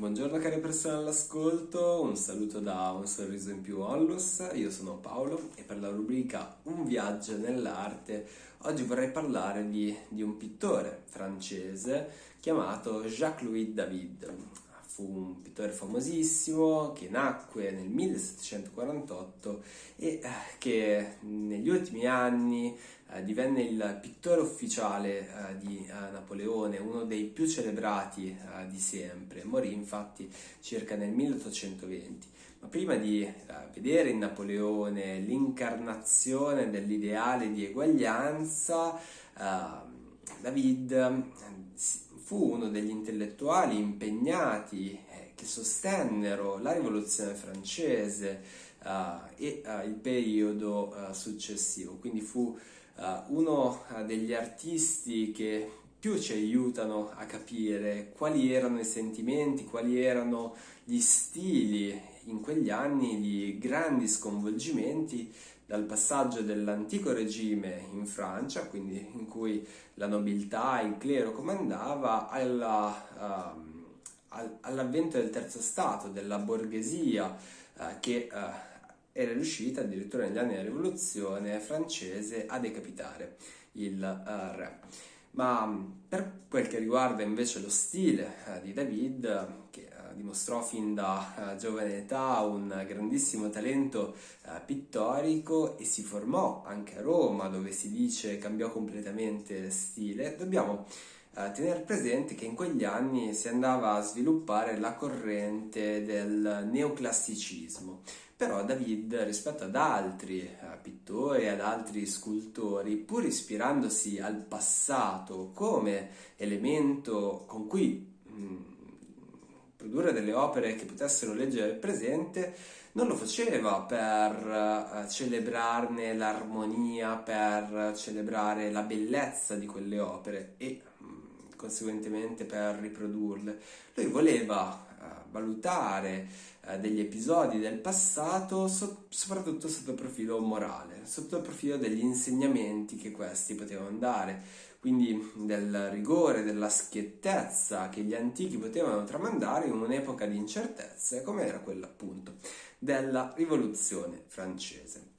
Buongiorno cari persone all'ascolto, un saluto da Un sorriso in più onlus, io sono Paolo e per la rubrica Un viaggio nell'arte oggi vorrei parlare di un pittore francese chiamato Jacques-Louis David. Fu un pittore famosissimo che nacque nel 1748 e che negli ultimi anni divenne il pittore ufficiale di Napoleone, uno dei più celebrati di sempre. Morì infatti circa nel 1820. Ma prima di vedere in Napoleone l'incarnazione dell'ideale di eguaglianza, David fu uno degli intellettuali impegnati che sostennero la rivoluzione francese il periodo successivo. Quindi fu uno degli artisti che più ci aiutano a capire quali erano i sentimenti, quali erano gli stili in quegli anni di grandi sconvolgimenti dal passaggio dell'antico regime in Francia, quindi in cui la nobiltà, il clero comandava, all'avvento del terzo stato, della borghesia che era riuscita addirittura negli anni della rivoluzione francese a decapitare il re. Ma per quel che riguarda invece lo stile di David, che dimostrò fin da giovane età un grandissimo talento pittorico e si formò anche a Roma, dove si dice cambiò completamente stile, dobbiamo tenere presente che in quegli anni si andava a sviluppare la corrente del neoclassicismo. Però David, rispetto ad altri pittori, ad altri scultori, pur ispirandosi al passato come elemento con cui produrre delle opere che potessero leggere il presente, non lo faceva per celebrarne l'armonia, per celebrare la bellezza di quelle opere e conseguentemente per riprodurle. Lui voleva valutare degli episodi del passato soprattutto sotto il profilo morale, sotto il profilo degli insegnamenti che questi potevano dare, quindi del rigore, della schiettezza che gli antichi potevano tramandare in un'epoca di incertezze come era quella appunto della rivoluzione francese.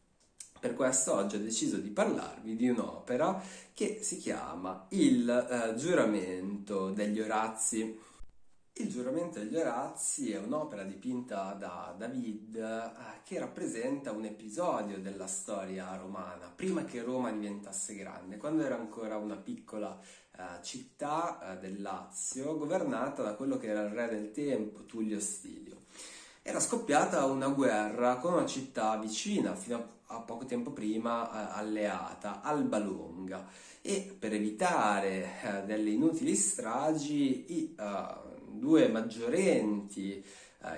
Per questo oggi ho deciso di parlarvi di un'opera che si chiama Il giuramento degli Orazi. Il giuramento degli Orazi è un'opera dipinta da David che rappresenta un episodio della storia romana, prima che Roma diventasse grande, quando era ancora una piccola città del Lazio, governata da quello che era il re del tempo, Tullio Stilio. Era scoppiata una guerra con una città vicina, fino a poco tempo prima alleata, Alba Longa, e per evitare delle inutili stragi i due maggiorenti,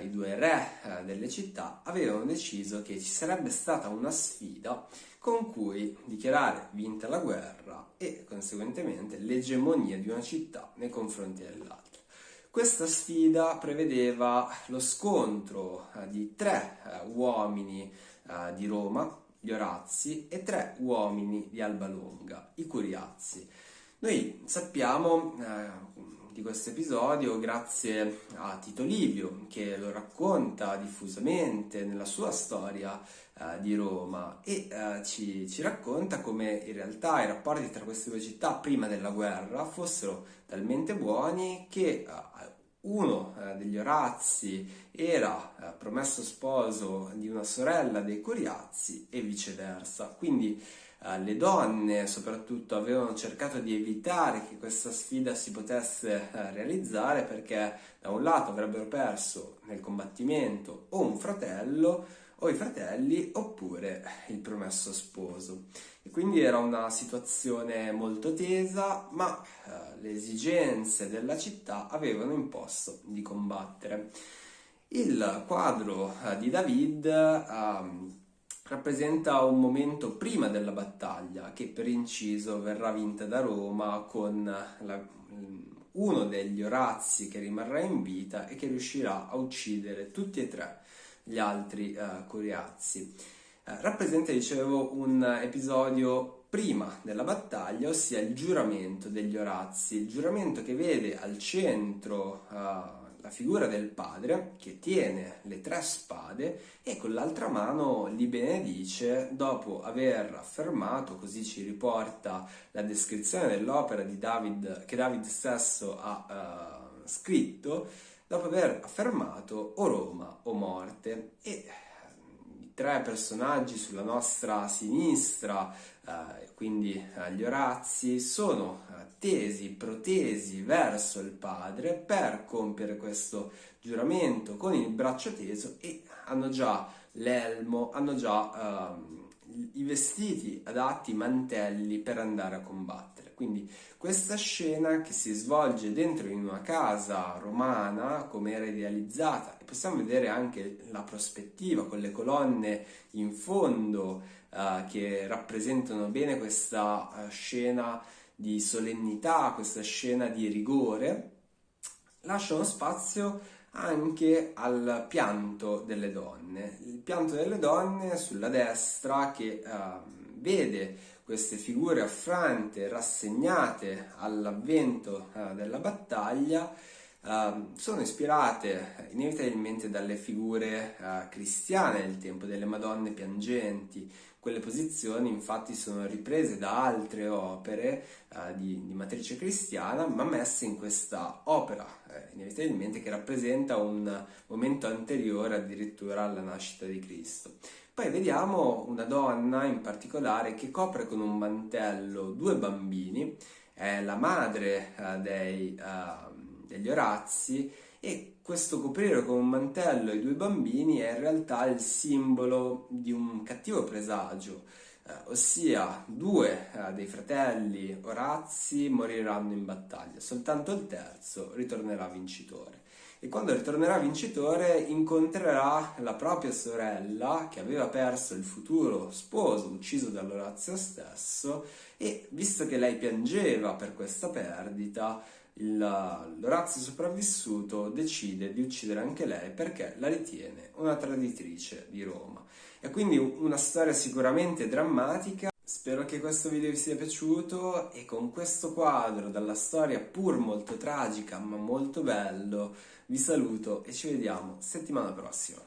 i due re delle città, avevano deciso che ci sarebbe stata una sfida con cui dichiarare vinta la guerra e conseguentemente l'egemonia di una città nei confronti dell'altra. Questa sfida prevedeva lo scontro di tre uomini di Roma, gli Orazi, e tre uomini di Alba Longa, i Curiazi. Noi sappiamo di questo episodio grazie a Tito Livio, che lo racconta diffusamente nella sua storia di Roma e ci racconta come in realtà i rapporti tra queste due città prima della guerra fossero talmente buoni che uno degli Orazi era promesso sposo di una sorella dei Curiazi e viceversa. Quindi le donne soprattutto avevano cercato di evitare che questa sfida si potesse realizzare perché da un lato avrebbero perso nel combattimento o un fratello o i fratelli oppure il promesso sposo. E quindi era una situazione molto tesa, ma le esigenze della città avevano imposto di combattere. Il quadro di David rappresenta un momento prima della battaglia che per inciso verrà vinta da Roma con uno degli Orazi che rimarrà in vita e che riuscirà a uccidere tutti e tre gli altri Curiazi. Rappresenta, dicevo, un episodio prima della battaglia, ossia il giuramento degli Orazi, il giuramento che vede al centro la la figura del padre che tiene le 3 spade e con l'altra mano li benedice dopo aver affermato, così ci riporta la descrizione dell'opera di David, che David stesso ha scritto, dopo aver affermato o Roma o morte. E i 3 personaggi sulla nostra sinistra, quindi gli Orazzi, sono protesi verso il padre per compiere questo giuramento con il braccio teso e hanno già l'elmo, hanno già i vestiti adatti, i mantelli per andare a combattere. Quindi questa scena che si svolge dentro in una casa romana, come era idealizzata, e possiamo vedere anche la prospettiva con le colonne in fondo che rappresentano bene questa scena di solennità, questa scena di rigore, lascia uno spazio anche al pianto delle donne. Il pianto delle donne sulla destra che vede queste figure affrante, rassegnate all'avvento della battaglia, sono ispirate inevitabilmente dalle figure cristiane del tempo, delle Madonne piangenti. Quelle posizioni infatti sono riprese da altre opere di matrice cristiana, ma messe in questa opera, inevitabilmente, che rappresenta un momento anteriore addirittura alla nascita di Cristo. Poi vediamo una donna in particolare che copre con un mantello 2 bambini, è la madre degli Orazzi, e questo coprire con un mantello i 2 bambini è in realtà il simbolo di un cattivo presagio, ossia 2 dei fratelli Orazzi moriranno in battaglia, soltanto il terzo ritornerà vincitore. E quando ritornerà vincitore incontrerà la propria sorella che aveva perso il futuro sposo ucciso dall'Orazio stesso, e visto che lei piangeva per questa perdita, l'Orazio sopravvissuto decide di uccidere anche lei perché la ritiene una traditrice di Roma. È quindi una storia sicuramente drammatica. Spero che questo video vi sia piaciuto, e con questo quadro dalla storia pur molto tragica ma molto bello vi saluto e ci vediamo settimana prossima.